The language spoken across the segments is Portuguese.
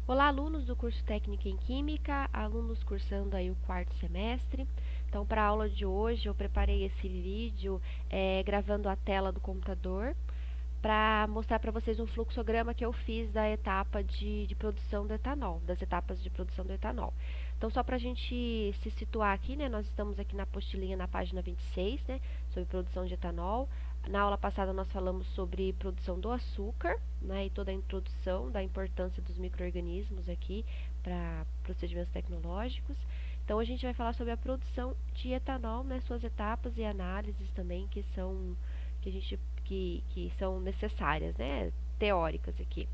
Olá, alunos do curso Técnica em Química, alunos cursando aí o quarto semestre. Então, para a aula de hoje, eu preparei esse vídeo gravando a tela do computador para mostrar para vocês um fluxograma que eu fiz da etapa de produção do etanol, das etapas de produção do etanol. Então, só para a gente se situar aqui, né, nós estamos aqui na apostilinha na página 26, né, sobre produção de etanol. Na aula passada nós falamos sobre produção do açúcar, né, e toda a introdução da importância dos micro-organismos aqui para procedimentos tecnológicos. Então, a gente vai falar sobre a produção de etanol, né, suas etapas e análises também que são necessárias, né, teóricas aqui.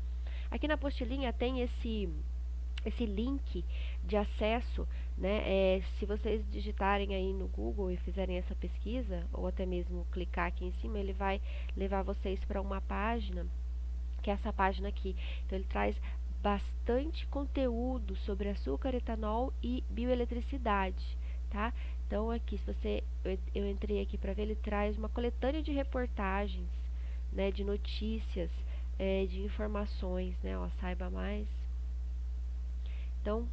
Aqui na apostilinha tem esse link de acesso, né? Se vocês digitarem aí no Google e fizerem essa pesquisa, ou até mesmo clicar aqui em cima, ele vai levar vocês para uma página, que é essa página aqui. Então ele traz bastante conteúdo sobre açúcar, etanol e bioeletricidade, tá? Então aqui, se você eu entrei aqui para ver, ele traz uma coletânea de reportagens, né, de notícias, de informações, né? Ó, saiba mais. Então,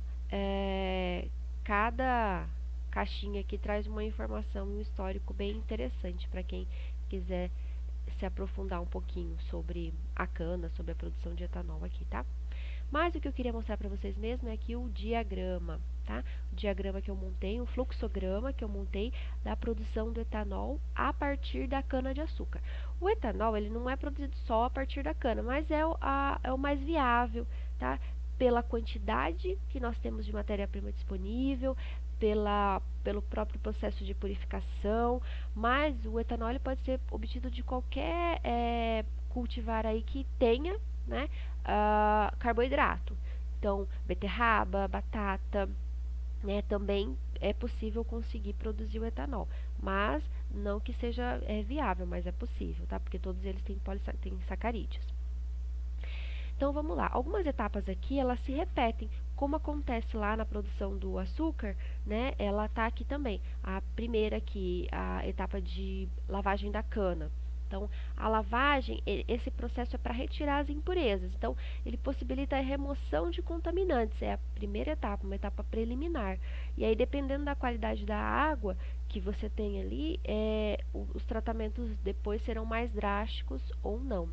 cada caixinha aqui traz uma informação, um histórico bem interessante para quem quiser se aprofundar um pouquinho sobre a cana, sobre a produção de etanol aqui, tá? Mas o que eu queria mostrar para vocês mesmo é aqui o diagrama, tá? O diagrama que eu montei, o fluxograma que eu montei da produção do etanol a partir da cana-de-açúcar. O etanol, ele não é produzido só a partir da cana, mas é o mais viável, tá? Pela quantidade que nós temos de matéria-prima disponível, pelo próprio processo de purificação, mas o etanol ele pode ser obtido de qualquer cultivar aí que tenha, né, carboidrato. Então, beterraba, batata, né, também é possível conseguir produzir o etanol, mas não que seja viável, mas é possível, tá? Porque todos eles têm sacarídeos. Então vamos lá, algumas etapas aqui elas se repetem, como acontece lá na produção do açúcar, né? Ela tá aqui também. A primeira aqui, a etapa de lavagem da cana. Então, a lavagem, esse processo é para retirar as impurezas. Então, ele possibilita a remoção de contaminantes. É a primeira etapa, uma etapa preliminar. E aí, dependendo da qualidade da água que você tem ali, os tratamentos depois serão mais drásticos ou não.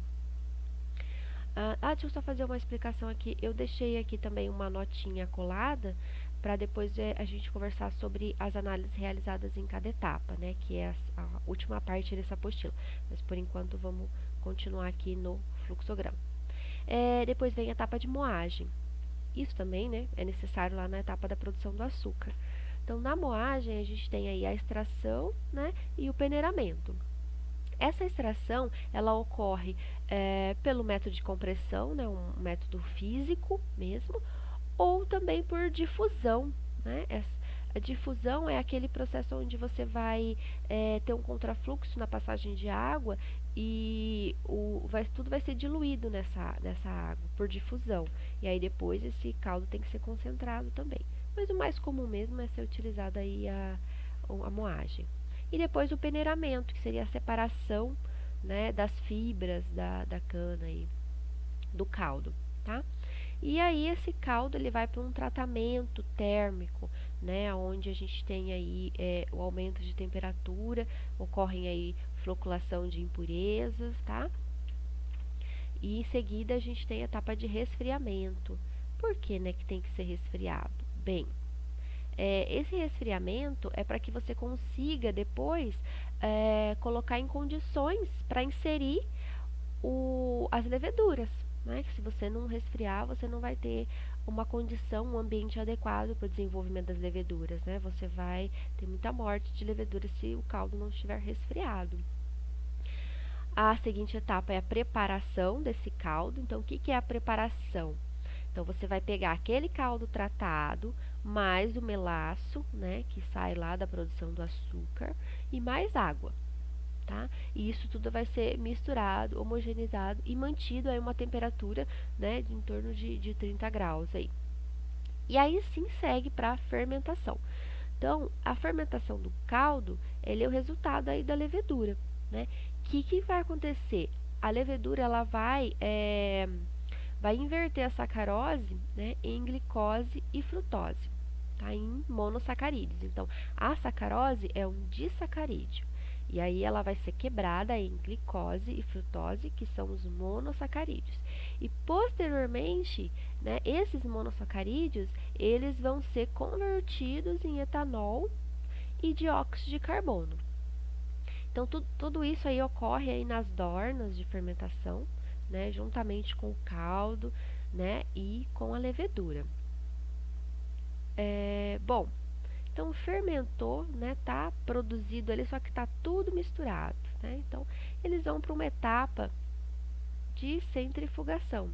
Deixa eu só fazer uma explicação aqui. Eu deixei aqui também uma notinha colada para depois a gente conversar sobre as análises realizadas em cada etapa, né? Que é a última parte dessa apostila. Mas por enquanto vamos continuar aqui no fluxograma. Depois vem a etapa de moagem. Isso também, né, é necessário lá na etapa da produção do açúcar. Então, na moagem, a gente tem aí a extração, né, e o peneiramento. Essa extração ela ocorre pelo método de compressão, né, um método físico mesmo, ou também por difusão. Né? A difusão é aquele processo onde você vai ter um contrafluxo na passagem de água e tudo vai ser diluído nessa água por difusão. E aí depois esse caldo tem que ser concentrado também. Mas o mais comum mesmo é ser utilizada aí a moagem. E depois o peneiramento, que seria a separação, né, das fibras da cana e do caldo, tá? E aí esse caldo ele vai para um tratamento térmico, né, onde a gente tem aí o aumento de temperatura, ocorrem aí floculação de impurezas, tá? E em seguida a gente tem a etapa de resfriamento. Por que, né, que tem que ser resfriado? Bem, esse resfriamento é para que você consiga depois colocar em condições para inserir as leveduras. Né? Que se você não resfriar, você não vai ter uma condição, um ambiente adequado para o desenvolvimento das leveduras. Né? Você vai ter muita morte de leveduras se o caldo não estiver resfriado. A seguinte etapa é a preparação desse caldo. Então, o que é a preparação? Então, você vai pegar aquele caldo tratado, mais o melaço, né, que sai lá da produção do açúcar, e mais água, tá? E isso tudo vai ser misturado, homogeneizado e mantido a uma temperatura, né, de em torno de 30 graus aí. E aí sim segue para a fermentação. Então, a fermentação do caldo, ele é o resultado aí da levedura, né? Que vai acontecer? A levedura, ela vai vai inverter a sacarose, né, em glicose e frutose, tá? Em monossacarídeos. Então, a sacarose é um disacarídeo. E aí ela vai ser quebrada em glicose e frutose, que são os monossacarídeos. E posteriormente, né, esses monossacarídeos, eles vão ser convertidos em etanol e dióxido de carbono. Então, tudo isso aí ocorre aí nas dornas de fermentação, né, juntamente com o caldo, né, e com a levedura. Bom, então fermentou, né, tá produzido ali, só que tá tudo misturado, né? Então, eles vão para uma etapa de centrifugação.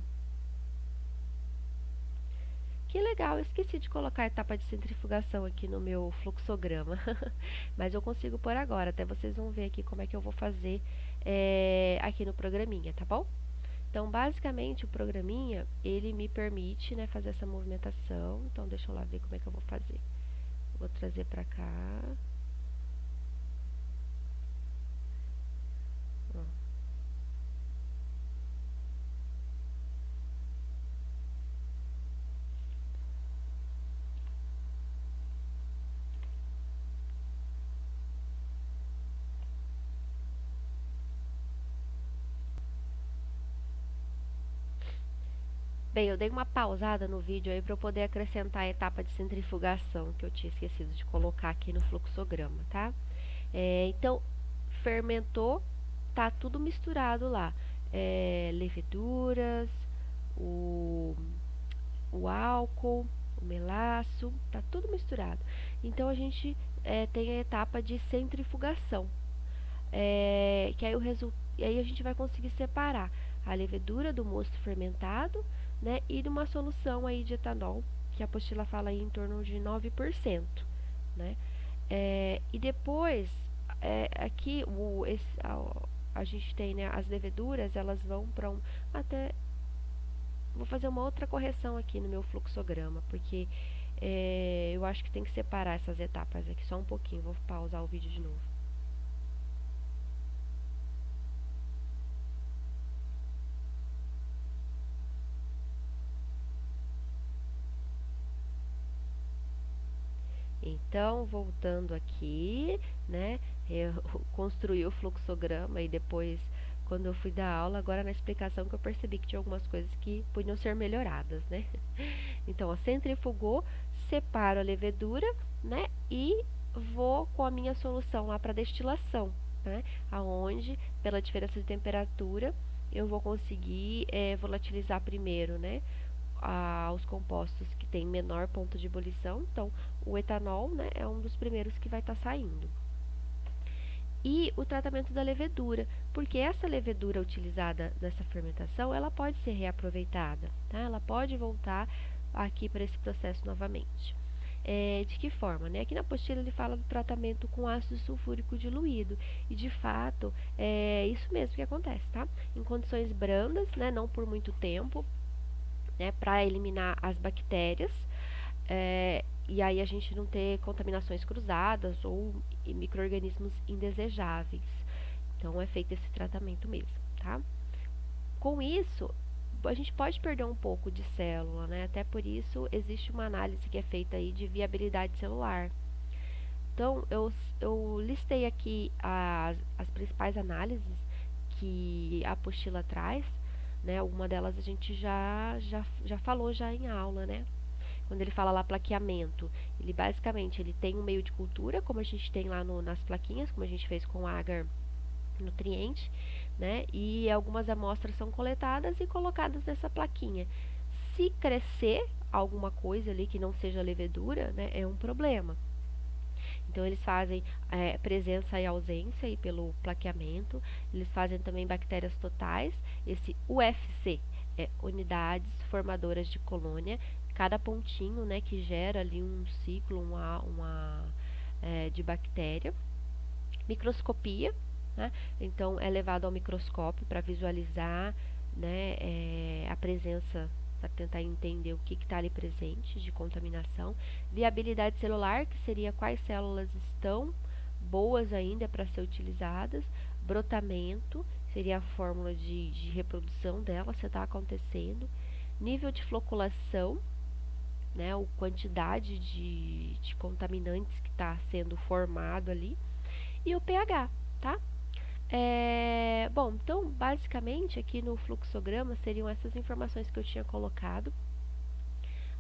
Que legal, eu esqueci de colocar a etapa de centrifugação aqui no meu fluxograma, mas eu consigo pôr agora, até vocês vão ver aqui como é que eu vou fazer aqui no programinha, tá bom? Então, basicamente, o programinha, ele me permite, né, fazer essa movimentação. Então, deixa eu lá ver como é que eu vou fazer. Vou trazer para cá. Ó. Bem, eu dei uma pausada no vídeo aí para eu poder acrescentar a etapa de centrifugação que eu tinha esquecido de colocar aqui no fluxograma, tá? Então, fermentou, tá tudo misturado lá. Leveduras, o, o álcool, o melaço, tá tudo misturado. Então, a gente tem a etapa de centrifugação, que aí, aí a gente vai conseguir separar a levedura do mosto fermentado, né, e de uma solução aí de etanol, que a apostila fala aí em torno de 9%, né? E depois, aqui a gente tem, né, as leveduras, elas vão para até vou fazer uma outra correção aqui no meu fluxograma, porque eu acho que tem que separar essas etapas aqui só um pouquinho. Vou pausar o vídeo de novo. Então, voltando aqui, né, eu construí o fluxograma e depois, quando eu fui dar aula, agora na explicação que eu percebi que tinha algumas coisas que podiam ser melhoradas, né? Então, ó, centrifugou, separo a levedura, né, e vou com a minha solução lá para destilação, né, aonde, pela diferença de temperatura, eu vou conseguir volatilizar primeiro, né, os compostos que têm menor ponto de ebulição. Então, o etanol, né, é um dos primeiros que vai estar saindo. E o tratamento da levedura, porque essa levedura utilizada nessa fermentação, ela pode ser reaproveitada, tá? Ela pode voltar aqui para esse processo novamente. De que forma? Né? Aqui na apostila ele fala do tratamento com ácido sulfúrico diluído, e de fato é isso mesmo que acontece, tá? Em condições brandas, né, não por muito tempo, né, para eliminar as bactérias, e aí a gente não ter contaminações cruzadas ou micro-organismos indesejáveis. Então é feito esse tratamento mesmo, tá? Com isso, a gente pode perder um pouco de célula, né? Até por isso existe uma análise que é feita aí de viabilidade celular. Então eu listei aqui as principais análises que a apostila traz, né? Alguma delas a gente já falou já em aula, né? Quando ele fala lá plaqueamento, ele basicamente ele tem um meio de cultura, como a gente tem lá nas plaquinhas, como a gente fez com o agar nutriente, né? E algumas amostras são coletadas e colocadas nessa plaquinha. Se crescer alguma coisa ali que não seja levedura, né, é um problema. Então, eles fazem presença e ausência aí pelo plaqueamento. Eles fazem também bactérias totais. Esse UFC é unidades formadoras de colônia. Cada pontinho, né, que gera ali um ciclo de bactéria. Microscopia, né? Então, é levado ao microscópio para visualizar, né, a presença, para tentar entender o que está ali presente de contaminação. Viabilidade celular, que seria quais células estão boas ainda para ser utilizadas. Brotamento, seria a fórmula de reprodução dela, se está acontecendo. nível de floculação, né, a quantidade de contaminantes que está sendo formado ali, e o pH, tá? Bom, então, basicamente, aqui no fluxograma seriam essas informações que eu tinha colocado.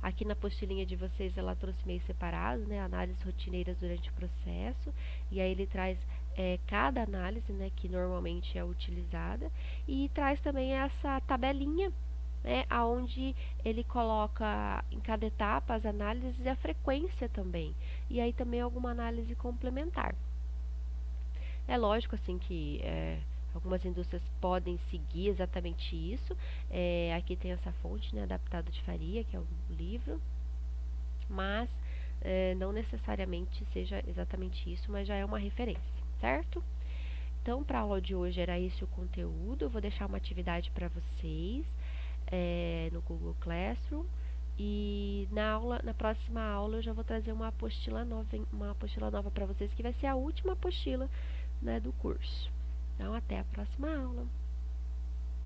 Aqui na apostilinha de vocês ela trouxe meio separado, né, análises rotineiras durante o processo, e aí ele traz cada análise, né, que normalmente é utilizada, e traz também essa tabelinha, né, aonde ele coloca em cada etapa as análises e a frequência também, e aí também alguma análise complementar. É lógico assim que algumas indústrias podem seguir exatamente isso. Aqui tem essa fonte, né, Adaptado de Faria, que é um livro, mas não necessariamente seja exatamente isso, mas já é uma referência, certo? Então, para a aula de hoje era esse o conteúdo. Eu vou deixar uma atividade para vocês no Google Classroom. E na próxima aula eu já vou trazer uma apostila nova para vocês, que vai ser a última apostila, né, do curso. Então, até a próxima aula.